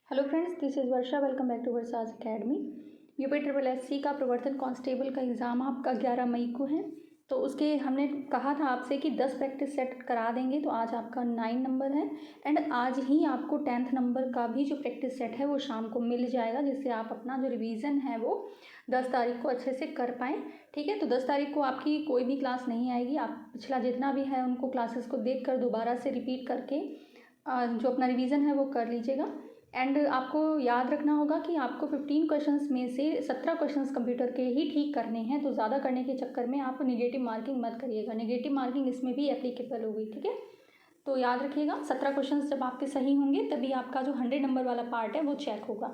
Hello friends, this is Varsha. Welcome back to Varsha's academy. UP triple SC का प्रवर्तन constable का exam आपका 11 मई को है। तो उसके हमने कहा था आपसे कि 10 प्रैक्टिस सेट करा देंगे। तो आज आपका 9 नंबर है एंड आज ही आपको 10th नंबर का भी जो प्रैक्टिस सेट है वो शाम को मिल जाएगा, जिससे आप अपना जो रिवीजन है वो 10 तारीख को अच्छे से कर पाएँ। ठीक है, तो 10 तारीख को आपकी कोई भी क्लास नहीं आएगी। आप पिछला जितना भी है उनको क्लासेस को देख कर दोबारा से रिपीट करके जो अपना रिवीजन है वो कर लीजिएगा। एंड आपको याद रखना होगा कि आपको 15 क्वेश्चंस में से 17 क्वेश्चंस कंप्यूटर के ही ठीक करने हैं। तो ज़्यादा करने के चक्कर में आप नेगेटिव मार्किंग मत करिएगा, नेगेटिव मार्किंग इसमें भी एप्लीकेबल होगी। ठीक है, तो याद रखिएगा 17 क्वेश्चंस जब आपके सही होंगे तभी आपका जो 100 नंबर वाला पार्ट है वो चेक होगा।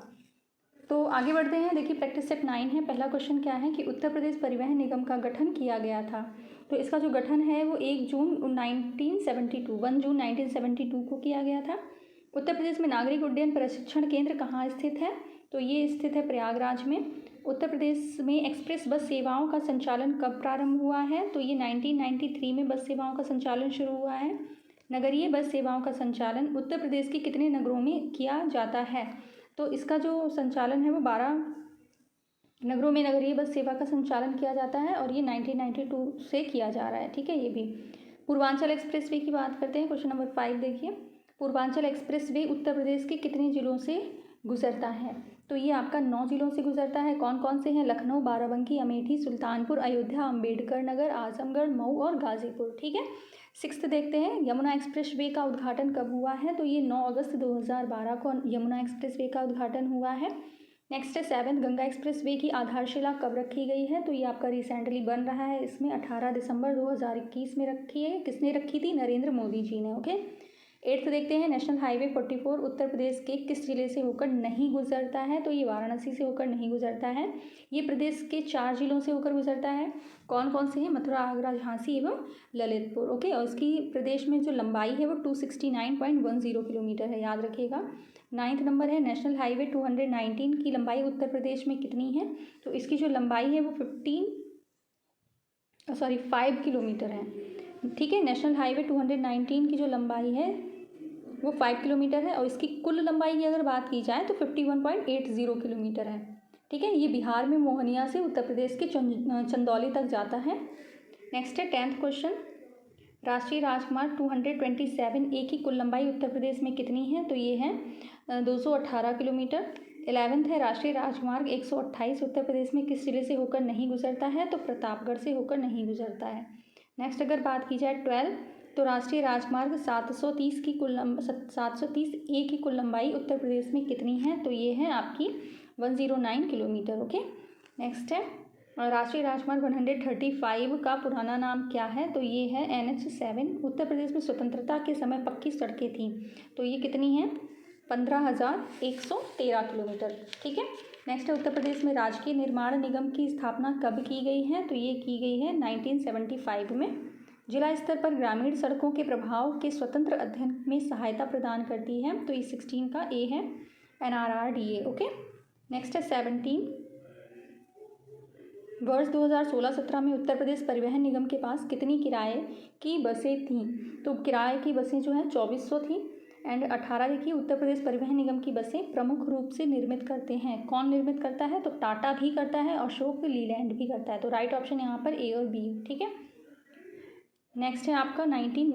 तो आगे बढ़ते हैं। देखिए, प्रैक्टिस सेट 9 है। पहला क्वेश्चन क्या है कि उत्तर प्रदेश परिवहन निगम का गठन किया गया था। तो इसका जो गठन है वो 1 जून 1972 को किया गया था। उत्तर प्रदेश में नागरिक उड्डयन प्रशिक्षण केंद्र कहाँ स्थित है? तो ये स्थित है प्रयागराज में। उत्तर प्रदेश में एक्सप्रेस बस सेवाओं का संचालन कब प्रारंभ हुआ है? तो ये 1993 में बस सेवाओं का संचालन शुरू हुआ है। नगरीय बस सेवाओं का संचालन उत्तर प्रदेश के कितने नगरों में किया जाता है? तो इसका जो संचालन है वो 12 नगरों में नगरीय बस सेवा का संचालन किया जाता है और ये 1992 से किया जा रहा है। ठीक है, ये भी। पूर्वांचल एक्सप्रेस वे की बात करते हैं। क्वेश्चन नंबर 5 देखिए, पूर्वांचल एक्सप्रेस वे उत्तर प्रदेश के कितने जिलों से गुजरता है? तो ये आपका 9 जिलों से गुजरता है। कौन कौन से हैं? लखनऊ, बाराबंकी, अमेठी, सुल्तानपुर, अयोध्या, अम्बेडकर नगर, आजमगढ़, मऊ और गाजीपुर। ठीक है, 6th देखते हैं, यमुना एक्सप्रेस वे का उद्घाटन कब हुआ है? तो ये 9 अगस्त 2012 को यमुना एक्सप्रेस वे का उद्घाटन हुआ है। नेक्स्ट है 7th, गंगा एक्सप्रेस वे की आधारशिला कब रखी गई है? तो ये आपका रिसेंटली बन रहा है, इसमें 18 दिसंबर 2021 में रखी है। किसने रखी थी? नरेंद्र मोदी जी ने। ओके, 8th देखते हैं, नेशनल हाईवे 44 उत्तर प्रदेश के किस जिले से होकर नहीं गुजरता है? तो ये वाराणसी से होकर नहीं गुजरता है। ये प्रदेश के 4 जिलों से होकर गुजरता है। कौन कौन से हैं? मथुरा, आगरा, झांसी एवं ललितपुर। ओके, और इसकी प्रदेश में जो लंबाई है वो 269.10 किलोमीटर है, याद रखिएगा। 9th नंबर है, नेशनल हाईवे 219 की लंबाई उत्तर प्रदेश में कितनी है? तो इसकी जो लंबाई है वो 5 किलोमीटर है। ठीक है, नेशनल हाईवे 219 की जो लंबाई है वो 5 किलोमीटर है और इसकी कुल लंबाई की अगर बात की जाए तो 51.80 किलोमीटर है। ठीक है, ये बिहार में मोहनिया से उत्तर प्रदेश के चंदौली तक जाता है। नेक्स्ट है 10th क्वेश्चन, राष्ट्रीय राजमार्ग 227A की कुल लंबाई उत्तर प्रदेश में कितनी है? तो ये है 218 किलोमीटर। 11th है, राष्ट्रीय राजमार्ग 128 उत्तर प्रदेश में किस जिले से होकर नहीं गुजरता है? तो प्रतापगढ़ से होकर नहीं गुजरता है। नेक्स्ट अगर बात की जाए 12, तो राष्ट्रीय राजमार्ग 730A की कुल लंबाई उत्तर प्रदेश में कितनी है? तो ये है आपकी 109 किलोमीटर। ओके, नेक्स्ट है राष्ट्रीय राजमार्ग 135 का पुराना नाम क्या है? तो ये है NH7। उत्तर प्रदेश में स्वतंत्रता के समय पक्की सड़कें थीं, तो ये कितनी हैं? 15,113 किलोमीटर। ठीक है, नेक्स्ट है उत्तर प्रदेश में राजकीय निर्माण निगम की स्थापना कब की गई है? तो ये की गई है 1975 में। जिला स्तर पर ग्रामीण सड़कों के प्रभाव के स्वतंत्र अध्ययन में सहायता प्रदान करती है, तो ये 16 का ए है, NRRDA। ओके, नेक्स्ट है 17, वर्ष 2016-17 में उत्तर प्रदेश परिवहन निगम के पास कितनी किराए की बसें थीं? तो किराए की बसें जो हैं 2400 थी। एंड 18 देखिए, उत्तर प्रदेश परिवहन निगम की बसें प्रमुख रूप से निर्मित करते हैं। कौन निर्मित करता है? तो टाटा भी करता है, अशोक लीलैंड भी करता है। तो राइट ऑप्शन यहाँ पर ए और बी। ठीक है, नेक्स्ट है आपका 19,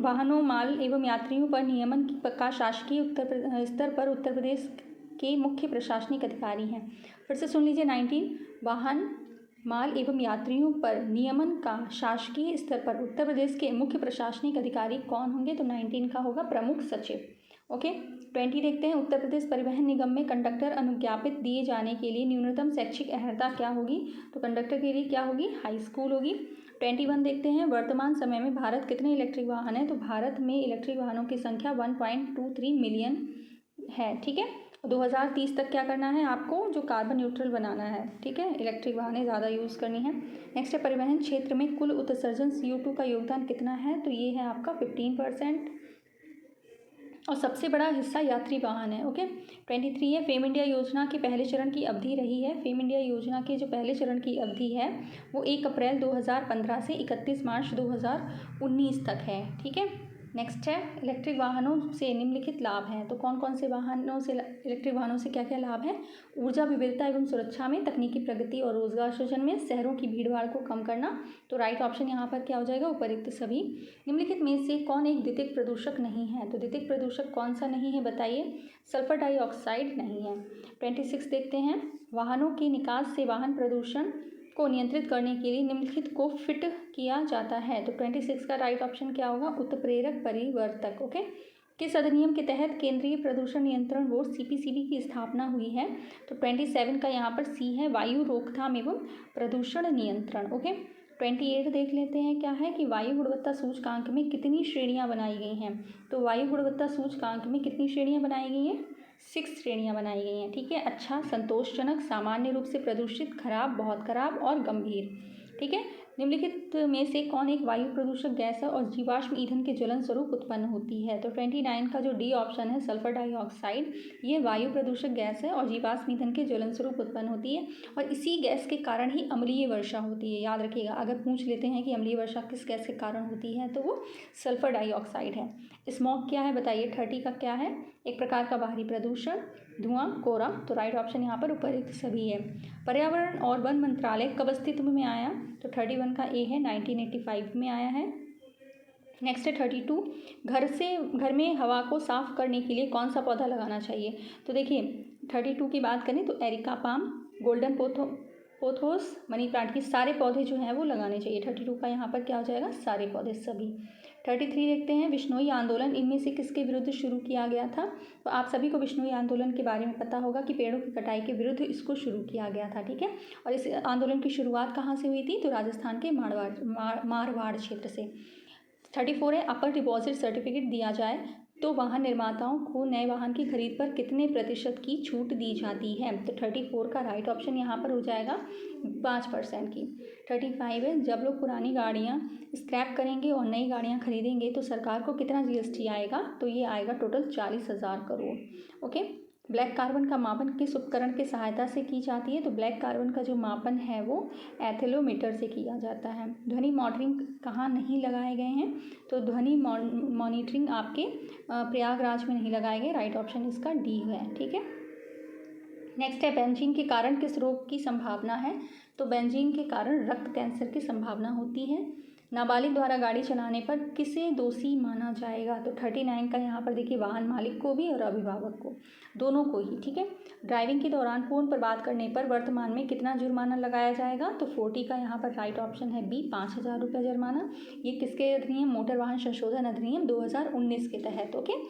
वाहनों, माल एवं यात्रियों पर नियमन का शासकीय स्तर पर उत्तर प्रदेश के मुख्य प्रशासनिक अधिकारी हैं। फिर से सुन लीजिए, 19, वाहन, माल एवं यात्रियों पर नियमन का शासकीय स्तर पर उत्तर प्रदेश के मुख्य प्रशासनिक अधिकारी कौन होंगे? तो 19 का होगा प्रमुख सचिव। ओके, 20 देखते हैं, उत्तर प्रदेश परिवहन निगम में कंडक्टर अनुज्ञापित दिए जाने के लिए न्यूनतम शैक्षिक अर्हता क्या होगी? तो कंडक्टर के लिए क्या होगी? हाई स्कूल होगी। 21 देखते हैं, वर्तमान समय में भारत कितने इलेक्ट्रिक वाहन हैं? तो भारत में इलेक्ट्रिक वाहनों की संख्या 1.23 मिलियन है। ठीक है, 2030 तक क्या करना है आपको? जो कार्बन न्यूट्रल बनाना है। ठीक है, इलेक्ट्रिक वाहनें ज़्यादा यूज़ करनी है। नेक्स्ट है, परिवहन क्षेत्र में कुल उत्सर्जन CO2 का योगदान कितना है? तो ये है आपका 15% और सबसे बड़ा हिस्सा यात्री वाहन है। ओके, 23 है, फेम इंडिया योजना के पहले चरण की अवधि रही है। फेम इंडिया योजना के जो पहले चरण की अवधि है वो 1 अप्रैल 2015 से 31 मार्च 2019 तक है। ठीक है, नेक्स्ट है इलेक्ट्रिक वाहनों से निम्नलिखित लाभ हैं। तो कौन कौन से वाहनों से, इलेक्ट्रिक वाहनों से क्या क्या लाभ हैं? ऊर्जा विविधता एवं सुरक्षा में, तकनीकी प्रगति और रोजगार सृजन में, शहरों की भीड़भाड़ को कम करना। तो राइट ऑप्शन यहाँ पर क्या हो जाएगा? उपरोक्त सभी। निम्नलिखित में से कौन एक द्वितीयक प्रदूषक नहीं है? तो द्वितीयक प्रदूषक कौन सा नहीं है बताइए? सल्फर डाइऑक्साइड नहीं है। 26 देखते हैं। वाहनों के निकास से वाहन प्रदूषण को नियंत्रित करने के लिए निम्नलिखित को फिट किया जाता है। तो 26 का राइट ऑप्शन क्या होगा? उत्प्रेरक परिवर्तक। ओके। किस अधिनियम के तहत केंद्रीय प्रदूषण नियंत्रण बोर्ड सीपीसीबी की स्थापना हुई है? तो 27 का यहाँ पर सी है, वायु रोकथाम एवं प्रदूषण नियंत्रण। ओके। 28 देख लेते हैं क्या है कि वायु गुणवत्ता सूचकांक में कितनी श्रेणियां बनाई गई हैं? तो वायु गुणवत्ता सूचकांक में कितनी श्रेणियां बनाई गई हैं? 6 श्रेणियां बनाई गई हैं। ठीक है। अच्छा, संतोषजनक, सामान्य रूप से प्रदूषित, खराब, बहुत खराब और गंभीर। ठीक है। निम्नलिखित में से कौन एक वायु प्रदूषक गैस है और जीवाश्म ईंधन के ज्वलन स्वरूप उत्पन्न होती है? तो 29 का जो डी ऑप्शन है, सल्फर डाइऑक्साइड, ये वायु प्रदूषक गैस है और जीवाश्म ईंधन के ज्वलन स्वरूप उत्पन्न होती है और इसी गैस के कारण ही अम्लीय वर्षा होती है। याद रखिएगा, अगर पूछ लेते हैं कि अम्लीय वर्षा किस गैस के कारण होती है तो वो सल्फर डाइऑक्साइड है। स्मॉग क्या है बताइए? 30 का क्या है? एक प्रकार का बाहरी प्रदूषण, धुआं, कोहरा। तो राइट ऑप्शन यहाँ पर उपरोक्त सभी है। पर्यावरण और वन मंत्रालय कब अस्तित्व में आया? तो 31 का ए है, 1985 में आया है। नेक्स्ट है 32, घर में हवा को साफ करने के लिए कौन सा पौधा लगाना चाहिए? तो देखिए 32 की बात करें तो areca palm, golden pothos, money plant, के सारे पौधे जो हैं वो लगाने चाहिए। 32 का यहाँ पर क्या हो जाएगा? सारे पौधे सभी। 33 देखते हैं। विश्नोई आंदोलन इनमें से किसके विरुद्ध शुरू किया गया था? तो आप सभी को विश्नोई आंदोलन के बारे में पता होगा कि पेड़ों की कटाई के विरुद्ध इसको शुरू किया गया था। ठीक है। और इस आंदोलन की शुरुआत कहाँ से हुई थी? तो राजस्थान के मारवाड़ क्षेत्र से। 34 है, अपर डिपॉजिट सर्टिफिकेट दिया जाए तो वाहन निर्माताओं को नए वाहन की खरीद पर कितने प्रतिशत की छूट दी जाती है? तो 34 का राइट ऑप्शन यहाँ पर हो जाएगा 5% की। 35 है, जब लोग पुरानी गाड़ियाँ स्क्रैप करेंगे और नई गाड़ियाँ खरीदेंगे तो सरकार को कितना जीएसटी आएगा? तो ये आएगा total 40,000 crore. Okay. Black carbon का मापन किस उपकरण की सहायता से की जाती है? तो ब्लैक कार्बन का जो मापन है वो एथेलोमीटर से किया जाता है। ध्वनि मॉनिटरिंग कहाँ नहीं लगाए गए हैं? तो ध्वनि मॉनिटरिंग आपके प्रयागराज में नहीं लगाए गए। राइट ऑप्शन इसका डी है। ठीक है। नेक्स्ट है, बेंजीन के कारण किस रोग की संभावना है? तो बेंजीन के कारण रक्त कैंसर की संभावना होती है। नाबालिग द्वारा गाड़ी चलाने पर किसे दोषी माना जाएगा? तो 39 का यहाँ पर देखिए, वाहन मालिक को भी और अभिभावक को, दोनों को ही। ठीक है। ड्राइविंग के दौरान फोन पर बात करने पर वर्तमान में कितना जुर्माना लगाया जाएगा? तो 40 का यहाँ पर राइट ऑप्शन है बी, 5,000 रुपये जुर्माना। ये किसके अधिनियम? मोटर वाहन संशोधन अधिनियम 2019 के तहत। ओके।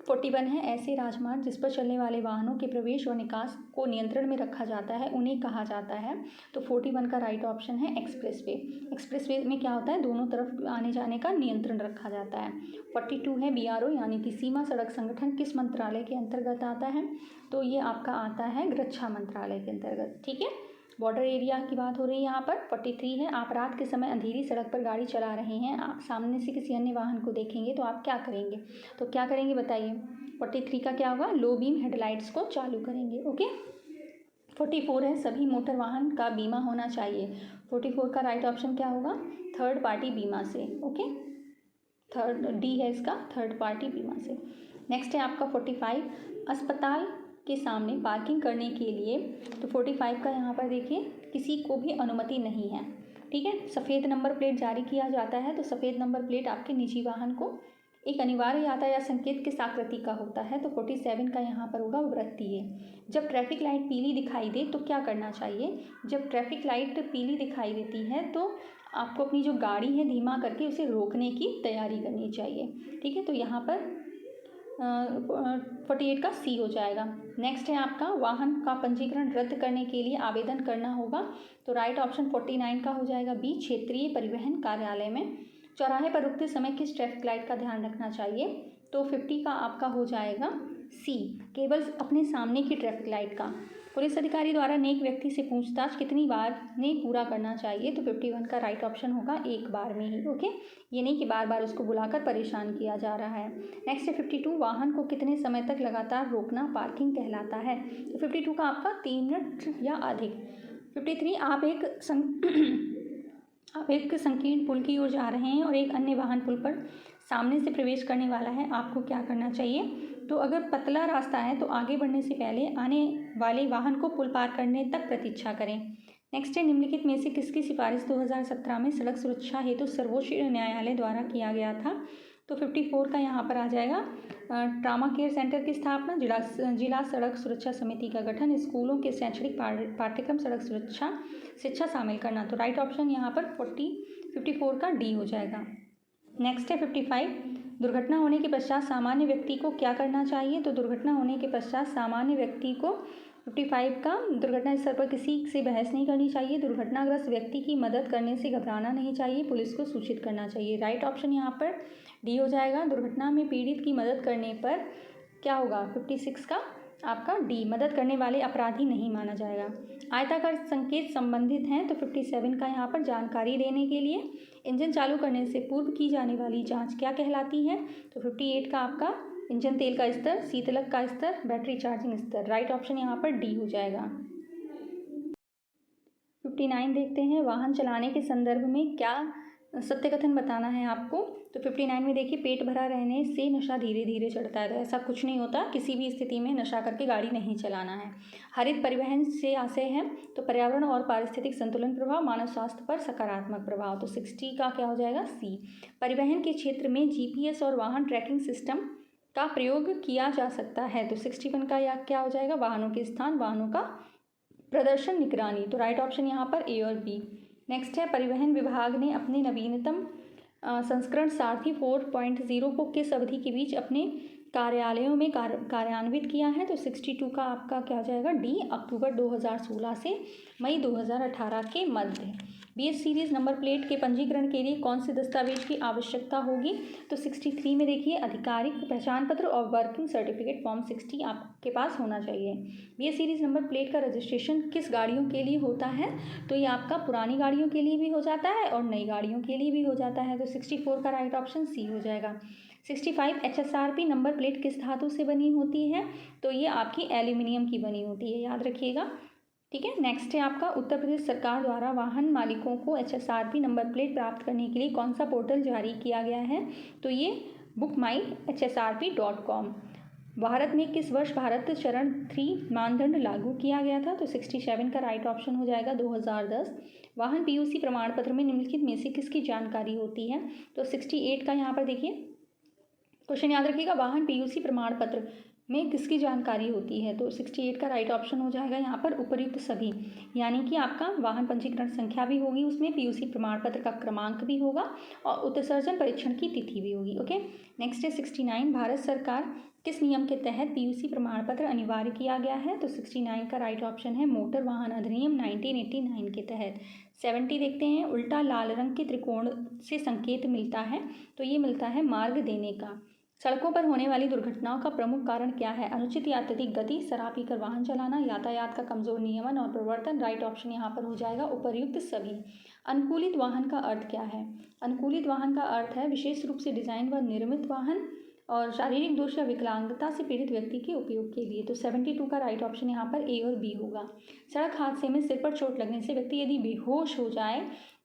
41 है, ऐसे राजमार्ग जिस पर चलने वाले वाहनों के प्रवेश और निकास को नियंत्रण में रखा जाता है उन्हें कहा जाता है? तो 41 का राइट ऑप्शन है एक्सप्रेसवे। एक्सप्रेसवे में क्या होता है? दोनों तरफ आने जाने का नियंत्रण रखा जाता है। 42 है, बीआरओ यानी कि सीमा सड़क संगठन किस मंत्रालय के अंतर्गत आता है? तो ये आपका आता है रक्षा मंत्रालय के अंतर्गत। ठीक है। बॉर्डर एरिया की बात हो रही है यहाँ पर। 43 है, आप रात के समय अंधेरी सड़क पर गाड़ी चला रहे हैं, आप सामने से किसी अन्य वाहन को देखेंगे तो आप क्या करेंगे? तो क्या करेंगे बताइए? 43 का क्या होगा? लो बीम हेडलाइट्स को चालू करेंगे। ओके। 44 है, सभी मोटर वाहन का बीमा होना चाहिए। 44 का राइट ऑप्शन क्या होगा? थर्ड पार्टी बीमा से। ओके। थर्ड डी है इसका, थर्ड पार्टी बीमा से। नेक्स्ट है आपका 45, अस्पताल के सामने पार्किंग करने के लिए, तो 45 का यहाँ पर देखिए, किसी को भी अनुमति नहीं है। ठीक है। सफ़ेद नंबर प्लेट जारी किया जाता है तो सफ़ेद नंबर प्लेट आपके निजी वाहन को एक अनिवार्य यातायात संकेत किस आकृति का होता है? तो 47 का यहाँ पर होगा वृत्तीय। जब ट्रैफिक लाइट पीली दिखाई दे तो क्या करना चाहिए? जब ट्रैफिक लाइट पीली दिखाई देती है तो आपको अपनी जो गाड़ी है धीमा करके उसे रोकने की तैयारी करनी चाहिए। ठीक है। तो यहाँ पर 48 का सी हो जाएगा। नेक्स्ट है आपका, वाहन का पंजीकरण रद्द करने के लिए आवेदन करना होगा। तो राइट ऑप्शन 49 का हो जाएगा बी, क्षेत्रीय परिवहन कार्यालय में। चौराहे पर रुकते समय किस ट्रैफिक लाइट का ध्यान रखना चाहिए? तो 50 का आपका हो जाएगा सी, केवल अपने सामने की ट्रैफिक लाइट का। पुलिस अधिकारी द्वारा नेक व्यक्ति से पूछताछ कितनी बार ने पूरा करना चाहिए? तो 51 का राइट ऑप्शन होगा एक बार में ही। ओके। ये नहीं कि बार बार उसको बुलाकर परेशान किया जा रहा है। नेक्स्ट है 52, वाहन को कितने समय तक लगातार रोकना पार्किंग कहलाता है? तो 52 का आपका 3 मिनट या अधिक। 53, आप एक संकीर्ण पुल की ओर जा रहे हैं और एक अन्य वाहन पुल पर सामने से प्रवेश करने वाला है, आपको क्या करना चाहिए? तो अगर पतला रास्ता है तो आगे बढ़ने से पहले आने वाले वाहन को पुल पार करने तक प्रतीक्षा करें। नेक्स्ट है, निम्नलिखित में से किसकी सिफारिश 2017 में सड़क सुरक्षा हेतु सर्वोच्च न्यायालय द्वारा किया गया था? तो 54 का यहाँ पर आ जाएगा। ट्रामा केयर सेंटर की स्थापना, जिला सड़क सुरक्षा समिति का गठन, स्कूलों के शैक्षणिक पाठ्यक्रम सड़क सुरक्षा शिक्षा शामिल करना। तो राइट ऑप्शन यहाँ पर 54 का डी हो जाएगा। नेक्स्ट है 55, दुर्घटना होने के पश्चात सामान्य व्यक्ति को क्या करना चाहिए? तो दुर्घटना होने के पश्चात सामान्य व्यक्ति को 55 का, दुर्घटना स्थल पर किसी से बहस नहीं करनी चाहिए, दुर्घटनाग्रस्त व्यक्ति की मदद करने से घबराना नहीं चाहिए, पुलिस को सूचित करना चाहिए। राइट ऑप्शन यहाँ पर डी हो जाएगा। दुर्घटना में पीड़ित की मदद करने पर क्या होगा? 56 का आपका डी, मदद करने वाले अपराधी नहीं माना जाएगा। आयताकार संकेत संबंधित हैं, तो 57 का यहाँ पर जानकारी देने के लिए। इंजन चालू करने से पूर्व की जाने वाली जांच क्या कहलाती है? तो 58 का आपका इंजन तेल का स्तर, शीतलक का स्तर, बैटरी चार्जिंग स्तर। राइट ऑप्शन यहाँ पर डी हो जाएगा। 59 देखते हैं, वाहन चलाने के संदर्भ में क्या सत्य कथन बताना है आपको? तो 59 में देखिए, पेट भरा रहने से नशा धीरे धीरे चढ़ता है। तो ऐसा कुछ नहीं होता, किसी भी स्थिति में नशा करके गाड़ी नहीं चलाना है। हरित परिवहन से आशय है, तो पर्यावरण और पारिस्थितिक संतुलन प्रभाव, मानव स्वास्थ्य पर सकारात्मक प्रभाव। तो 60 का क्या हो जाएगा? सी। परिवहन के क्षेत्र में जीपीएस और वाहन ट्रैकिंग सिस्टम का प्रयोग किया जा सकता है। तो 61 का या क्या हो जाएगा? वाहनों के स्थान, वाहनों का प्रदर्शन निगरानी। तो राइट ऑप्शन यहाँ पर ए और बी। नेक्स्ट है, परिवहन विभाग ने अपने नवीनतम संस्करण सारथी 4.0 को किस अवधि के बीच अपने कार्यालयों में कार्यान्वित किया है? तो 62 का आपका क्या हो जाएगा? डी, अक्टूबर 2016 से मई 2018 के मध्य। बीएस सीरीज नंबर प्लेट के पंजीकरण के लिए कौन से दस्तावेज की आवश्यकता होगी? तो 63 में देखिए, आधिकारिक पहचान पत्र और वर्किंग सर्टिफिकेट फॉर्म 60 आपके पास होना चाहिए। बीएस सीरीज नंबर प्लेट का रजिस्ट्रेशन किस गाड़ियों के लिए होता है? तो ये आपका पुरानी गाड़ियों के लिए भी हो जाता है और नई गाड़ियों के लिए भी हो जाता है। तो 64 का राइट ऑप्शन सी हो जाएगा। 65, एचएसआरपी नंबर प्लेट किस धातु से बनी होती है? तो ये आपकी एल्यूमिनियम की बनी होती है, याद रखिएगा। ठीक है। नेक्स्ट है आपका, उत्तर प्रदेश सरकार द्वारा वाहन मालिकों को एचएसआरपी नंबर प्लेट प्राप्त करने के लिए कौन सा पोर्टल जारी किया गया है? तो ये bookmyhsrp.com। भारत में किस वर्ष भारत चरण 3 मानदंड लागू किया गया था? तो 67 का राइट ऑप्शन हो जाएगा 2010। वाहन पीयूसी प्रमाण पत्र में निम्नलिखित में से किसकी जानकारी होती है? तो 68 का यहाँ पर देखिए क्वेश्चन याद रखिएगा, वाहन पीयूसी प्रमाण पत्र में किसकी जानकारी होती है? तो 68 का राइट ऑप्शन हो जाएगा यहाँ पर उपर्युक्त सभी, यानी कि आपका वाहन पंजीकरण संख्या भी होगी, उसमें पीयूसी प्रमाण पत्र का क्रमांक भी होगा और उत्सर्जन परीक्षण की तिथि भी होगी। ओके। नेक्स्ट है 69, भारत सरकार किस नियम के तहत पीयूसी प्रमाण पत्र अनिवार्य किया गया है? तो 69 का राइट ऑप्शन है मोटर वाहन अधिनियम 1989 के तहत। 70 देखते हैं, उल्टा लाल रंग के त्रिकोण से संकेत मिलता है, तो ये मिलता है मार्ग देने का। सड़कों पर होने वाली दुर्घटनाओं का प्रमुख कारण क्या है? अनुचित या अत्यधिक गति, शराब पीकर वाहन चलाना, यातायात का कमजोर नियमन और प्रवर्तन। राइट ऑप्शन यहाँ पर हो जाएगा उपर्युक्त सभी। अनुकूलित वाहन का अर्थ क्या है? अनुकूलित वाहन का अर्थ है विशेष रूप से डिजाइन व निर्मित वाहन और शारीरिक दोष या विकलांगता से पीड़ित व्यक्ति के उपयोग के लिए। तो 72 का राइट ऑप्शन यहाँ पर ए और बी होगा। सड़क हादसे में सिर पर चोट लगने से व्यक्ति यदि बेहोश हो जाए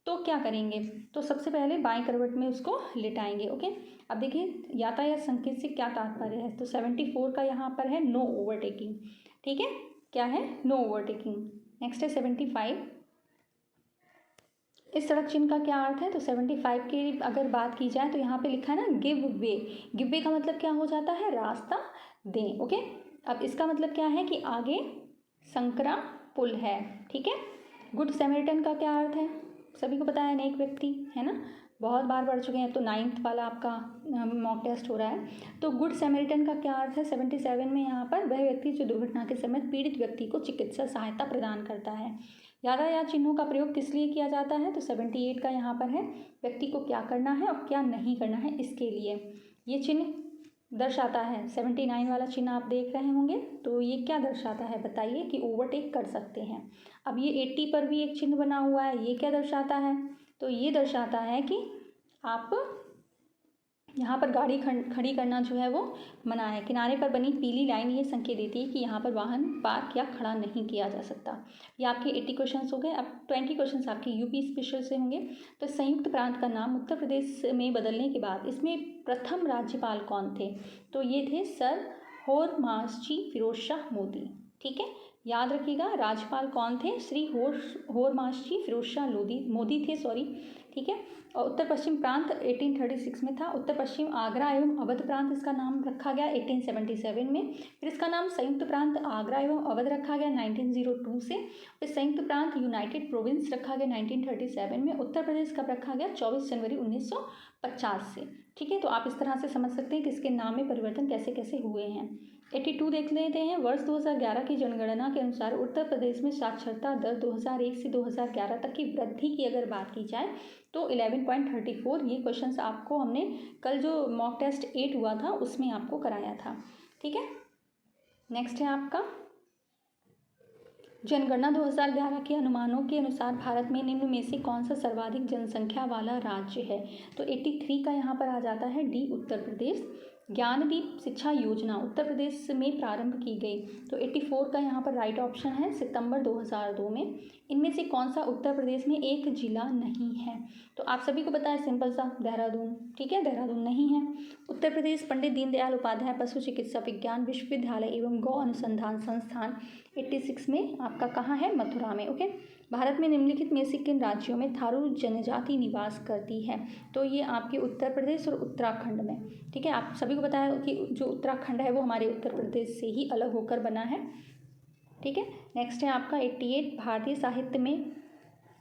तो क्या करेंगे? तो सबसे पहले बाएं करवट में उसको लिटाएंगे। ओके। अब देखिए यातायात संकेत से क्या तात्पर्य है? तो 74 का यहाँ पर है नो ओवरटेकिंग। ठीक है, क्या है? No overtaking. नेक्स्ट है 75, इस सड़क चिन्ह का क्या अर्थ है? तो 75 की अगर बात की जाए तो यहाँ पे लिखा है ना गिव वे। गिव वे का मतलब क्या हो जाता है? रास्ता दें। ओके। अब इसका मतलब क्या है कि आगे संकरा पुल है। ठीक है। गुड सैमरिटन का क्या अर्थ है? सभी को पता है, नेक व्यक्ति, है ना, बहुत बार पढ़ चुके हैं। तो 9th वाला आपका मॉक टेस्ट हो रहा है। तो गुड सैमरिटन का क्या अर्थ है? 77 में यहाँ पर वह व्यक्ति जो दुर्घटना के समय पीड़ित व्यक्ति को चिकित्सा सहायता प्रदान करता है। यातायात चिन्हों का प्रयोग किस लिए किया जाता है? तो 78 का यहाँ पर है व्यक्ति को क्या करना है और क्या नहीं करना है इसके लिए ये चिन्ह दर्शाता है। 79 वाला चिन्ह आप देख रहे होंगे, तो ये क्या दर्शाता है बताइए? कि ओवरटेक कर सकते हैं। अब ये 80 पर भी एक चिन्ह बना हुआ है, ये क्या दर्शाता है? तो ये दर्शाता है कि आप यहाँ पर गाड़ी खड़ी करना जो है वो मना है। किनारे पर बनी पीली लाइन ये संकेत देती है कि यहाँ पर वाहन पार्क या खड़ा नहीं किया जा सकता। ये आपके 80 क्वेश्चन हो गए। अब 20 क्वेश्चन आपके यूपी स्पेशल से होंगे। तो संयुक्त प्रांत का नाम उत्तर प्रदेश में बदलने के बाद इसमें प्रथम राज्यपाल कौन थे? तो ये थे सर होरमासजी फिरोज शाह मोदी। ठीक है, याद रखिएगा राज्यपाल कौन थे? श्री होरमासजी फिरोज शाह मोदी थे, सॉरी। ठीक है, और उत्तर पश्चिम प्रांत 1836 में था। उत्तर पश्चिम आगरा एवं अवध प्रांत इसका नाम रखा गया 1877 में। फिर इसका नाम संयुक्त प्रांत आगरा एवं अवध रखा गया 1902 से। फिर संयुक्त प्रांत यूनाइटेड प्रोविंस रखा गया 1937 में। उत्तर प्रदेश कब रखा गया? 24 जनवरी 1950 से। ठीक है, तो आप इस तरह से समझ सकते हैं कि इसके नाम में परिवर्तन कैसे कैसे हुए हैं। 82 देख लेते हैं। वर्ष 2011 की जनगणना के अनुसार उत्तर प्रदेश में साक्षरता दर 2001 से 2011 तक की वृद्धि की अगर बात की जाए तो 11.34। ये क्वेश्चंस आपको हमने कल जो मॉक टेस्ट 8 हुआ था उसमें आपको कराया था। ठीक है, नेक्स्ट है आपका जनगणना 2011 के अनुमानों के अनुसार भारत में निम्न में से कौन सा सर्वाधिक जनसंख्या वाला राज्य है? तो 83 का यहाँ पर आ जाता है डी, उत्तर प्रदेश। ज्ञानदीप शिक्षा योजना उत्तर प्रदेश में प्रारंभ की गई, तो 84 का यहाँ पर राइट ऑप्शन है, सितंबर 2002 में। इनमें से कौन सा उत्तर प्रदेश में एक जिला नहीं है? तो आप सभी को पता है सिंपल सा, देहरादून। ठीक है, देहरादून नहीं है। उत्तर प्रदेश पंडित दीनदयाल उपाध्याय पशु चिकित्सा विज्ञान विश्वविद्यालय एवं गौ अनुसंधान संस्थान 86 में आपका कहाँ है? मथुरा में। ओके, भारत में निम्नलिखित में से किन राज्यों में थारू जनजाति निवास करती है? तो ये आपके उत्तर प्रदेश और उत्तराखंड में। ठीक है, आप सभी को पता है कि जो उत्तराखंड है वो हमारे उत्तर प्रदेश से ही अलग होकर बना है। ठीक है, नेक्स्ट है आपका 88 भारतीय साहित्य में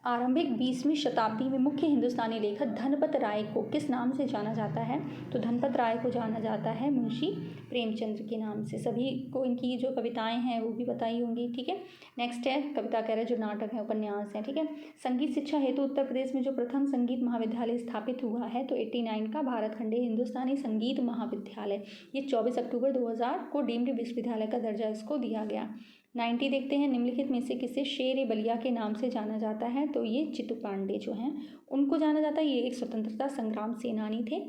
आरंभिक 20वीं शताब्दी में मुख्य हिंदुस्तानी लेखक धनपत राय को किस नाम से जाना जाता है? तो धनपत राय को जाना जाता है मुंशी प्रेमचंद्र के नाम से। सभी को इनकी जो कविताएं हैं वो भी बताई होंगी। ठीक है, नेक्स्ट है कविता कह रहे जो नाटक है, उपन्यास है। ठीक है, संगीत शिक्षा हेतु उत्तर प्रदेश में जो प्रथम संगीत महाविद्यालय स्थापित हुआ है तो 89 का भारत खंडे हिंदुस्तानी संगीत महाविद्यालय। ये 24 अक्टूबर 2000 को डीम्ड विश्वविद्यालय का दर्जा इसको दिया गया। 90 देखते हैं, निम्नलिखित में से किसे शेर बलिया के नाम से जाना जाता है? तो ये चित्तू पांडे जो हैं उनको जाना जाता है। ये एक स्वतंत्रता संग्राम सेनानी थे।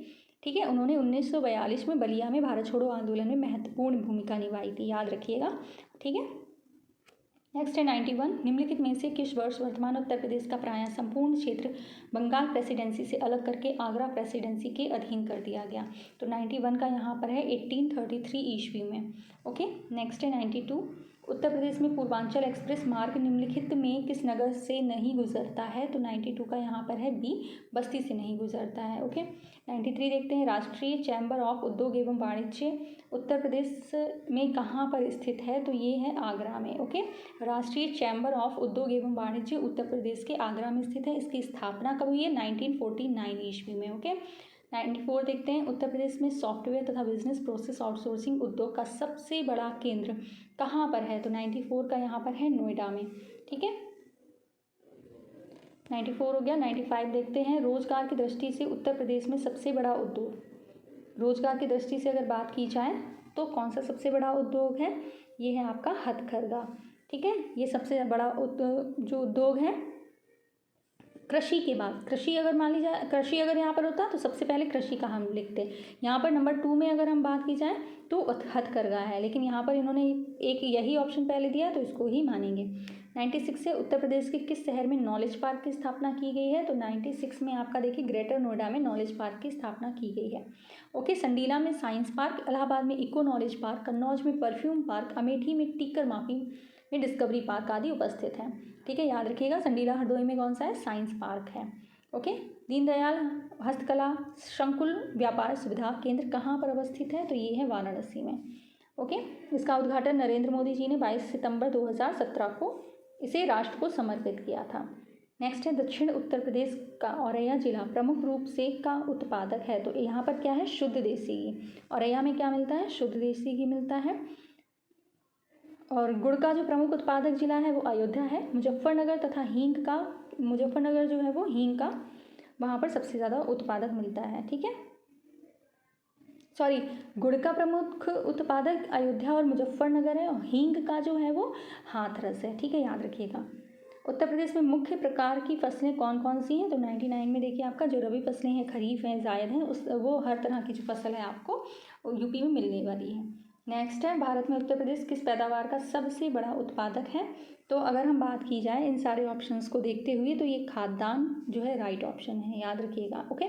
ठीक है, उन्होंने 1942 में बलिया में भारत छोड़ो आंदोलन में महत्वपूर्ण भूमिका निभाई थी, याद रखिएगा। ठीक है, नेक्स्ट है 91, निम्नलिखित में से किस वर्ष वर्तमान उत्तर प्रदेश का प्रायः संपूर्ण क्षेत्र बंगाल प्रेसिडेंसी से अलग करके आगरा प्रेसिडेंसी के अधीन कर दिया गया? तो 91 का यहाँ पर है 1833 ईस्वी में। ओके, नेक्स्ट है 92, उत्तर प्रदेश में पूर्वांचल एक्सप्रेस मार्ग निम्नलिखित में किस नगर से नहीं गुजरता है? तो 92 का यहाँ पर है बी, बस्ती से नहीं गुजरता है। ओके, 93 देखते हैं, राष्ट्रीय चैम्बर ऑफ उद्योग एवं वाणिज्य उत्तर प्रदेश में कहाँ पर स्थित है? तो ये है आगरा में। ओके, राष्ट्रीय चैम्बर ऑफ उद्योग एवं वाणिज्य उत्तर प्रदेश के आगरा में स्थित है। इसकी स्थापना कब हुई है? 1949 ईस्वी में। ओके, 94 देखते हैं, उत्तर प्रदेश में सॉफ्टवेयर तथा बिजनेस प्रोसेस आउटसोर्सिंग उद्योग का सबसे बड़ा केंद्र कहाँ पर है? तो 94 का यहाँ पर है नोएडा में। ठीक है, 94 हो गया। 95 देखते हैं, रोजगार की दृष्टि से उत्तर प्रदेश में सबसे बड़ा उद्योग, रोजगार की दृष्टि से अगर बात की जाए तो कौन सा सबसे बड़ा उद्योग है? ये है आपका हथकरघा। ठीक है, ये सबसे बड़ा जो उद्योग है। कृषि के बाद, कृषि अगर मान ली जाए, कृषि अगर यहाँ पर होता तो सबसे पहले कृषि का हम लिखते। यहाँ पर नंबर 2 में अगर हम बात की जाए तो हथकरघा है, लेकिन यहाँ पर इन्होंने एक यही ऑप्शन पहले दिया तो इसको ही मानेंगे। 96 से उत्तर प्रदेश के किस शहर में नॉलेज पार्क की स्थापना की गई है? तो 96 में आपका देखिए ग्रेटर नोएडा में नॉलेज पार्क की स्थापना की गई है। ओके, संडीला में साइंस पार्क, इलाहाबाद में इको नॉलेज पार्क, कन्नौज में परफ्यूम पार्क, अमेठी में टीकर माफी में डिस्कवरी पार्क आदि उपस्थित हैं। ठीक है, याद रखिएगा, संडीला हरदोई में कौन सा है? साइंस पार्क है। ओके, दीनदयाल हस्तकला संकुल व्यापार सुविधा केंद्र कहाँ पर अवस्थित है? तो ये है वाराणसी में। ओके, इसका उद्घाटन नरेंद्र मोदी जी ने 22 सितंबर 2017 को इसे राष्ट्र को समर्पित किया था। नेक्स्ट है दक्षिण उत्तर प्रदेश का औरैया जिला प्रमुख रूप से का उत्पादक है। तो यहाँ पर क्या है? शुद्ध देसी घी। औरैया में क्या मिलता है? शुद्ध देसी घी मिलता है। और गुड़ का जो प्रमुख उत्पादक जिला है वो अयोध्या है। मुजफ्फरनगर तथा हींग का, मुजफ्फरनगर जो है वो हींग का वहाँ पर सबसे ज़्यादा उत्पादक मिलता है। ठीक है, सॉरी, गुड़ का प्रमुख उत्पादक अयोध्या और मुजफ्फरनगर है, और हींग का जो है वो हाथरस है। ठीक है, याद रखिएगा। उत्तर प्रदेश में मुख्य प्रकार की फसलें कौन कौन सी हैं? तो 99 में देखिए आपका जो रबी फसलें हैं, खरीफ हैं, जायद हैं, वो हर तरह की जो फसल है आपको यूपी में मिलने वाली है। नेक्स्ट है, भारत में उत्तर प्रदेश किस पैदावार का सबसे बड़ा उत्पादक है? तो अगर हम बात की जाए इन सारे ऑप्शंस को देखते हुए तो ये खाद्यान्न जो है राइट ऑप्शन है, याद रखिएगा। ओके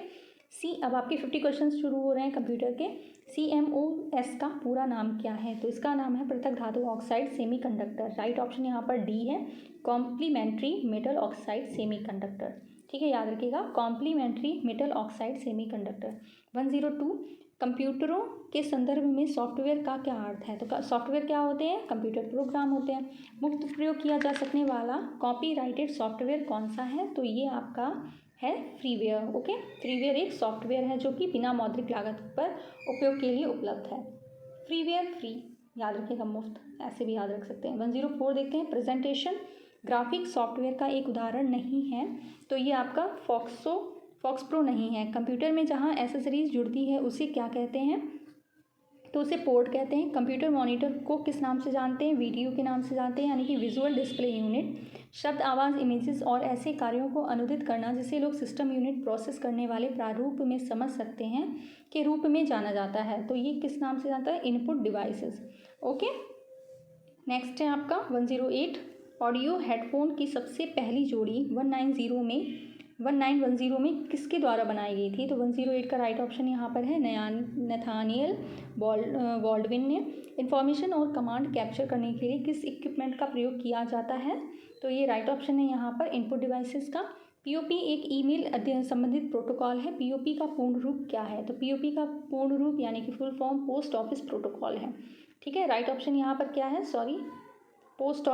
सी, अब आपके 50 क्वेश्चन शुरू हो रहे हैं कंप्यूटर के। CMOS का पूरा नाम क्या है? तो इसका नाम है पृथक धातु ऑक्साइड सेमीकंडक्टर। राइट ऑप्शन यहाँ पर डी है, कॉम्प्लीमेंट्री मेटल ऑक्साइड सेमीकंडक्टर। ठीक है, याद रखिएगा, कॉम्प्लीमेंट्री मेटल ऑक्साइड सेमीकंडक्टर। 102, कंप्यूटरों के संदर्भ में सॉफ्टवेयर का क्या अर्थ है? तो सॉफ्टवेयर क्या होते हैं? कंप्यूटर प्रोग्राम होते हैं। मुफ्त प्रयोग किया जा सकने वाला कॉपीराइटेड सॉफ्टवेयर कौन सा है? तो ये आपका है फ्रीवेयर। ओके, फ्रीवेयर एक सॉफ्टवेयर है जो कि बिना मौद्रिक लागत पर उपयोग के लिए उपलब्ध है। फ्रीवेयर फ्री, याद रखिएगा, मुफ्त, ऐसे भी याद रख सकते हैं। 104 देखते हैं, प्रेजेंटेशन ग्राफिक सॉफ्टवेयर का एक उदाहरण नहीं है। तो ये आपका फॉक्स प्रो नहीं है। कंप्यूटर में जहाँ एसेसरीज जुड़ती है उसे क्या कहते हैं? तो उसे पोर्ट कहते हैं। कंप्यूटर मॉनिटर को किस नाम से जानते हैं? वीडियो के नाम से जानते हैं, यानी कि विजुअल डिस्प्ले यूनिट। शब्द, आवाज़, इमेजेस और ऐसे कार्यों को अनुदित करना जिसे लोग सिस्टम यूनिट प्रोसेस करने वाले प्रारूप में समझ सकते हैं के रूप में जाना जाता है। तो ये किस नाम से जानता है? Input devices. ओके, नेक्स्ट है आपका 108, ऑडियो हेडफोन की सबसे पहली जोड़ी 1910 में किसके द्वारा बनाई गई थी? तो 108 का राइट ऑप्शन यहाँ पर है नथानियल बॉल्डविन ने। इंफॉर्मेशन और कमांड कैप्चर करने के लिए किस इक्विपमेंट का प्रयोग किया जाता है? तो ये राइट ऑप्शन है यहाँ पर इनपुट डिवाइसेस का। पीओपी एक ईमेल अध्ययन संबंधित प्रोटोकॉल है। पीओपी का पूर्ण रूप क्या है? तो पीओपी का पूर्ण रूप यानी कि full form post office protocol है। ठीक है, राइट ऑप्शन यहाँ पर क्या है? Sorry, post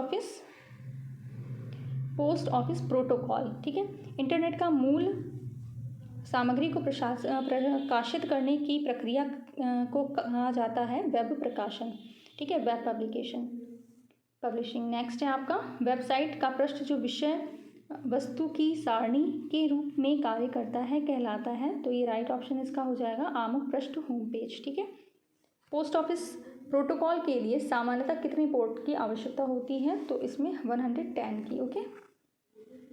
office protocol. ठीक है, इंटरनेट का मूल सामग्री को प्रकाशित करने की प्रक्रिया को कहा जाता है वेब प्रकाशन। ठीक है, वेब पब्लिशिंग। नेक्स्ट है आपका वेबसाइट का पृष्ठ जो विषय वस्तु की सारणी के रूप में कार्य करता है कहलाता है। तो ये राइट ऑप्शन इसका हो जाएगा आमुख पृष्ठ होम पेज। ठीक है, पोस्ट ऑफिस प्रोटोकॉल के लिए सामान्यतः कितने पोर्ट की आवश्यकता होती है? तो इसमें 110 की। ओके,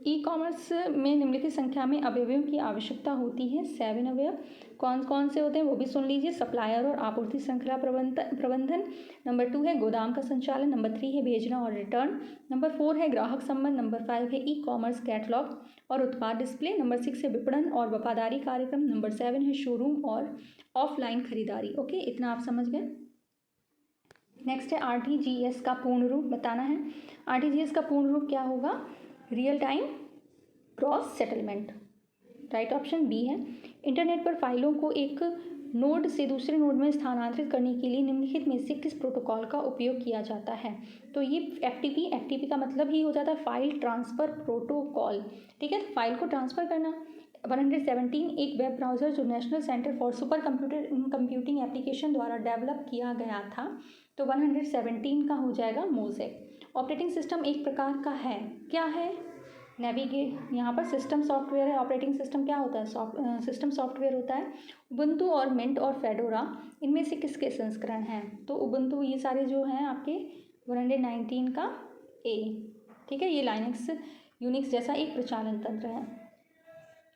ई कॉमर्स में निम्नलिखित संख्या में अवयवों की आवश्यकता होती है। 7 अवयव। कौन कौन से होते हैं वो भी सुन लीजिए। सप्लायर और आपूर्ति श्रृंखला प्रबंधन। नंबर 2 है गोदाम का संचालन। नंबर 3 है भेजना और रिटर्न। नंबर 4 है ग्राहक संबंध। नंबर 5 है ई कॉमर्स कैटलॉग और उत्पाद डिस्प्ले। नंबर 6 है विपणन और वफादारी कार्यक्रम। नंबर 7 है शोरूम और ऑफलाइन खरीदारी। ओके, इतना आप समझ गए। नेक्स्ट है RTGS का पूर्ण रूप बताना है। RTGS का पूर्ण रूप क्या होगा? Real time gross settlement. Right option B है। इंटरनेट पर फाइलों को एक नोड से दूसरे नोड में स्थानांतरित करने के लिए निम्नलिखित में से किस प्रोटोकॉल का उपयोग किया जाता है? तो ये FTP का मतलब ही हो जाता है फाइल ट्रांसफ़र प्रोटोकॉल। ठीक है, फाइल को ट्रांसफ़र करना। 117 एक वेब ब्राउज़र जो national centre for super computing application द्वारा डेवलप किया गया था। तो 117 का हो जाएगा मोज़ेक। ऑपरेटिंग सिस्टम एक प्रकार का है, क्या है? यहाँ पर सिस्टम सॉफ्टवेयर है। ऑपरेटिंग सिस्टम क्या होता है? सिस्टम सॉफ्टवेयर होता है। उबुंटू और मिंट और फेडोरा इनमें से किसके संस्करण हैं? तो उबुंटू ये सारे जो हैं आपके 119 का ए। ठीक है, ये लाइनक्स यूनिक्स जैसा एक प्रचालन तंत्र है।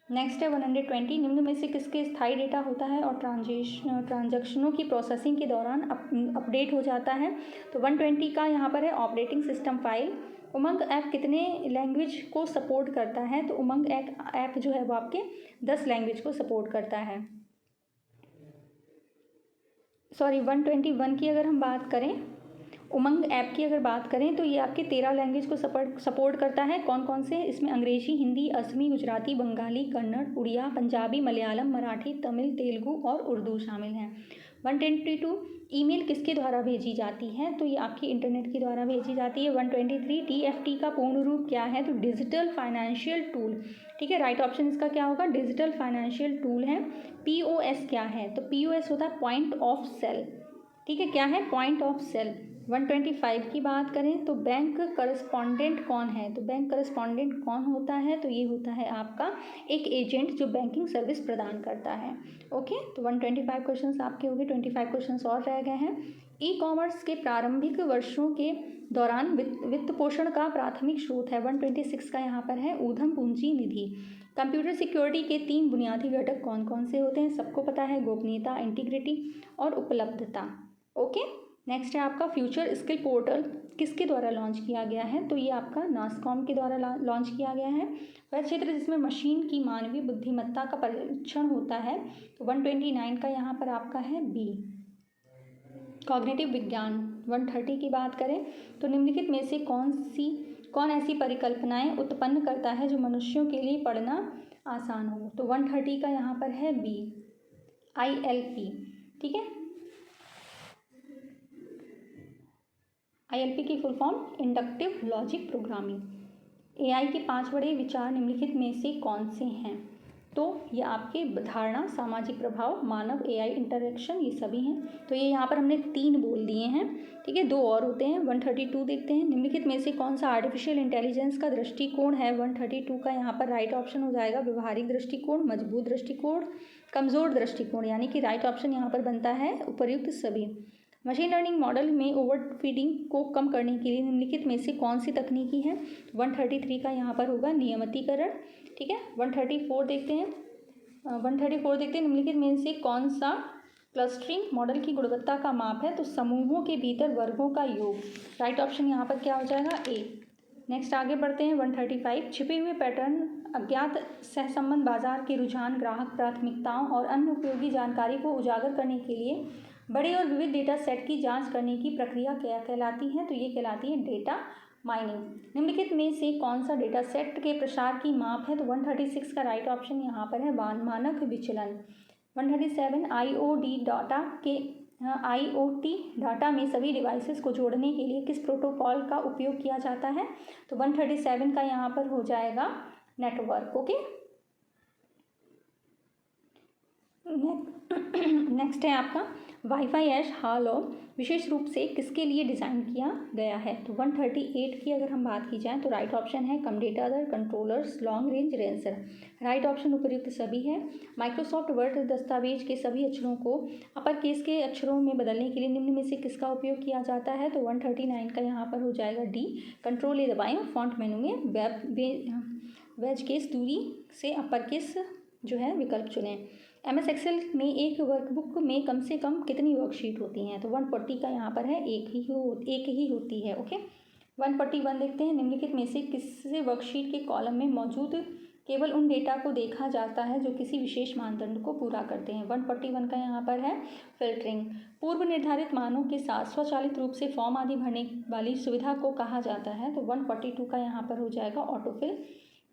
नेक्स्ट है 120, निम्न में से किसके स्थायी डेटा होता है और ट्रांजैक्शनों की प्रोसेसिंग के दौरान अपडेट हो जाता है? तो 120 का यहाँ पर है ऑपरेटिंग सिस्टम फाइल। उमंग ऐप कितने लैंग्वेज को सपोर्ट करता है? तो उमंग ऐप जो है वो आपके 10 लैंग्वेज को सपोर्ट करता है। सॉरी, 121 की अगर हम बात करें, उमंग ऐप की अगर बात करें तो ये आपके 13 लैंग्वेज को सपोर्ट करता है। कौन कौन से? इसमें अंग्रेजी, हिंदी, असमी, गुजराती, बंगाली, कन्नड़, उड़िया, पंजाबी, मलयालम, मराठी, तमिल, तेलुगु और उर्दू शामिल हैं। 122 ईमेल किसके द्वारा भेजी जाती है? तो ये आपकी इंटरनेट के द्वारा भेजी जाती है। 123 TFT का पूर्ण रूप क्या है? तो डिजिटल फाइनेंशियल टूल। ठीक है, राइट ऑप्शन इसका क्या होगा? डिजिटल फाइनेंशियल टूल है। POS क्या है? तो POS होता है पॉइंट ऑफ सेल। ठीक है, क्या है? Point of cell. 125 की बात करें तो बैंक करस्पॉन्डेंट कौन है? तो बैंक करस्पॉन्डेंट कौन होता है? तो ये होता है आपका एक एजेंट जो बैंकिंग सर्विस प्रदान करता है। ओके, तो 125 क्वेश्चंस आपके हो गए। 25 क्वेश्चंस और रह गए हैं। ई कॉमर्स के प्रारंभिक वर्षों के दौरान वित्त पोषण का प्राथमिक स्रोत है। 126 का यहाँ पर है ऊधम पूंजी निधि। कंप्यूटर सिक्योरिटी के 3 बुनियादी घटक कौन कौन से होते हैं? सबको पता है, गोपनीयता, इंटीग्रिटी और उपलब्धता। ओके, नेक्स्ट है आपका फ्यूचर स्किल पोर्टल किसके द्वारा लॉन्च किया गया है? तो ये आपका नासकॉम के द्वारा लॉन्च किया गया है। वह क्षेत्र जिसमें मशीन की मानवीय बुद्धिमत्ता का परीक्षण होता है, तो 129 का यहाँ पर आपका है बी। कॉग्निटिव विज्ञान 130 की बात करें तो निम्नलिखित में से कौन ऐसी परिकल्पनाएं उत्पन्न करता है जो मनुष्यों के लिए पढ़ना आसान हो? तो 130 का यहाँ पर है बी, ILP। ठीक है, ILP की full form inductive logic programming. AI के 5 बड़े विचार निम्नलिखित में से कौन से हैं? तो ये आपके धारणा, सामाजिक प्रभाव, मानव AI इंटरेक्शन, ये सभी हैं। तो ये यहाँ पर हमने 3 बोल दिए हैं। ठीक है, 2 और होते हैं। 132 देखते हैं, निम्नलिखित में से कौन सा आर्टिफिशियल इंटेलिजेंस का दृष्टिकोण है? 132 का यहाँ पर राइट ऑप्शन हो जाएगा व्यवहारिक दृष्टिकोण, मजबूत दृष्टिकोण, कमज़ोर दृष्टिकोण, यानी कि राइट ऑप्शन यहाँ पर बनता है उपर्युक्त सभी। मशीन लर्निंग मॉडल में ओवर फीडिंग को कम करने के लिए निम्नलिखित में से कौन सी तकनीकी है? 133 का यहाँ पर होगा नियमितीकरण। ठीक है, 134 देखते हैं। 134 देखते हैं, निम्नलिखित में से कौन सा क्लस्टरिंग मॉडल की गुणवत्ता का माप है? तो समूहों के भीतर वर्गों का योग। राइट ऑप्शन यहाँ पर क्या हो जाएगा? ए। नेक्स्ट आगे बढ़ते हैं 135। छिपे हुए पैटर्न, अज्ञात सहसंबंध, बाजार के रुझान, ग्राहक प्राथमिकताओं और अन्य उपयोगी जानकारी को उजागर करने के लिए बड़े और विविध डेटा सेट की जांच करने की प्रक्रिया क्या कहलाती है? तो ये कहलाती है डेटा माइनिंग। निम्नलिखित में से कौन सा डेटा सेट के प्रसार की माप है? तो 136 का राइट ऑप्शन यहाँ पर है मानक विचलन। 137 IoT डाटा में सभी डिवाइसेस को जोड़ने के लिए किस प्रोटोकॉल का उपयोग किया जाता है? तो 137 का यहाँ पर हो जाएगा नेटवर्क। ओके, नेक्स्ट है आपका वाईफाई एज हॉलो विशेष रूप से किसके लिए डिज़ाइन किया गया है? तो 138 की अगर हम बात की जाए तो राइट ऑप्शन है कम डेटा दर, controllers, long range ranger. Right option उपर्युक्त सभी है। माइक्रोसॉफ्ट वर्ड दस्तावेज के सभी अक्षरों को अपर केस के अक्षरों में बदलने के लिए निम्न में से किसका उपयोग किया जाता है? तो 139 का यहाँ पर हो जाएगा डी, कंट्रोल ए दबाएं और फॉन्ट मेनू में वेज केस दूरी से अपर केस जो है विकल्प चुनें। MS एक्सेल में एक वर्कबुक में कम से कम कितनी वर्कशीट होती हैं? तो 140 का यहाँ पर है एक ही होती है। ओके, 141 देखते हैं, निम्नलिखित में से किससे वर्कशीट के कॉलम में मौजूद केवल उन डेटा को देखा जाता है जो किसी विशेष मानदंड को पूरा करते हैं? 141 का यहाँ पर है फिल्टरिंग। पूर्व निर्धारित मानों के साथ स्वचालित रूप से फॉर्म आदि भरने वाली सुविधा को कहा जाता है? तो 142 का यहाँ पर हो जाएगा ऑटोफिल।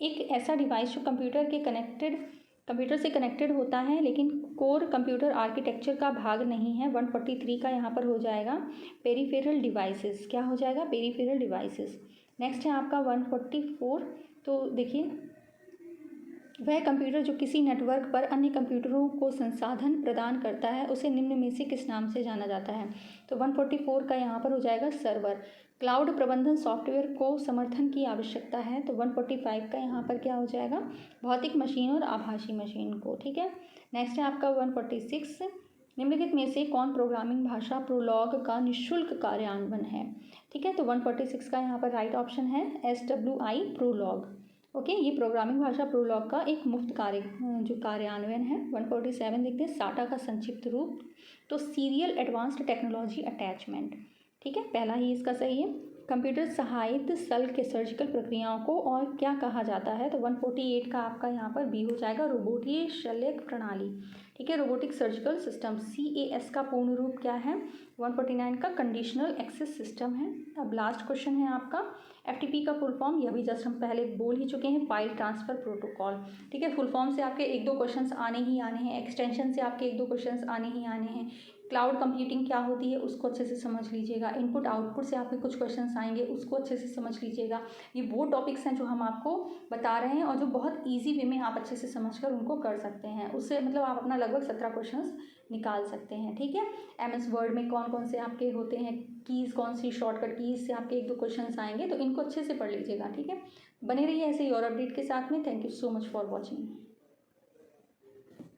एक ऐसा डिवाइस जो कंप्यूटर से कनेक्टेड होता है लेकिन कोर कंप्यूटर आर्किटेक्चर का भाग नहीं है। 143 का यहाँ पर हो जाएगा पेरीफेरल डिवाइसेस। क्या हो जाएगा? Peripheral devices. नेक्स्ट है आपका 144। तो देखिए, वह कंप्यूटर जो किसी नेटवर्क पर अन्य कंप्यूटरों को संसाधन प्रदान करता है उसे निम्न में से किस नाम से जाना जाता है? तो 144 का यहाँ पर हो जाएगा सर्वर। क्लाउड प्रबंधन सॉफ्टवेयर को समर्थन की आवश्यकता है, तो 145 का यहाँ पर क्या हो जाएगा? भौतिक मशीन और आभासी मशीन को। ठीक है, नेक्स्ट है आपका 146। निम्नलिखित में से कौन प्रोग्रामिंग भाषा प्रोलॉग का निःशुल्क कार्यान्वयन है? ठीक है, तो 146 का यहाँ पर राइट ऑप्शन है SWI प्रोलॉग। ओके, ये प्रोग्रामिंग भाषा प्रोलॉग का एक मुफ्त कार्यान्वयन है। 147 देखते हैं, साटा का संक्षिप्त रूप। तो सीरियल एडवांस्ड टेक्नोलॉजी अटैचमेंट। ठीक है, पहला ही इसका सही है। कंप्यूटर सहायित शल्य के सर्जिकल प्रक्रियाओं को और क्या कहा जाता है? तो 148 का आपका यहाँ पर बी हो जाएगा रोबोटीय शल्य प्रणाली। ठीक है, रोबोटिक सर्जिकल सिस्टम। CAS का पूर्ण रूप क्या है? 149 का कंडीशनल एक्सेस सिस्टम है। अब लास्ट क्वेश्चन है आपका FTP का फुल फॉर्म, यह भी जस्ट हम पहले बोल ही चुके हैं, फाइल ट्रांसफ़र प्रोटोकॉल। ठीक है, फुल फॉर्म से आपके 1-2 क्वेश्चंस आने ही आने हैं, एक्सटेंशन से आपके 1-2 क्वेश्चंस आने ही आने हैं। क्लाउड कंप्यूटिंग क्या होती है उसको अच्छे से समझ लीजिएगा। इनपुट आउटपुट से आपके कुछ क्वेश्चंस आएंगे, उसको अच्छे से समझ लीजिएगा। ये वो टॉपिक्स हैं जो हम आपको बता रहे हैं और जो बहुत ईजी वे में आप अच्छे से समझकर उनको कर सकते हैं। उससे मतलब आप अपना लगभग 17 क्वेश्चंस निकाल सकते हैं। ठीक है, MS वर्ड में कौन कौन से आपके होते हैं कीज़, कौन सी शॉर्टकट कीज़ से आपके 1-2 क्वेश्चंस आएंगे, तो इनको अच्छे से पढ़ लीजिएगा। ठीक है, बने रहिए ऐसे ही और अपडेट के साथ में। Thank you so much for watching.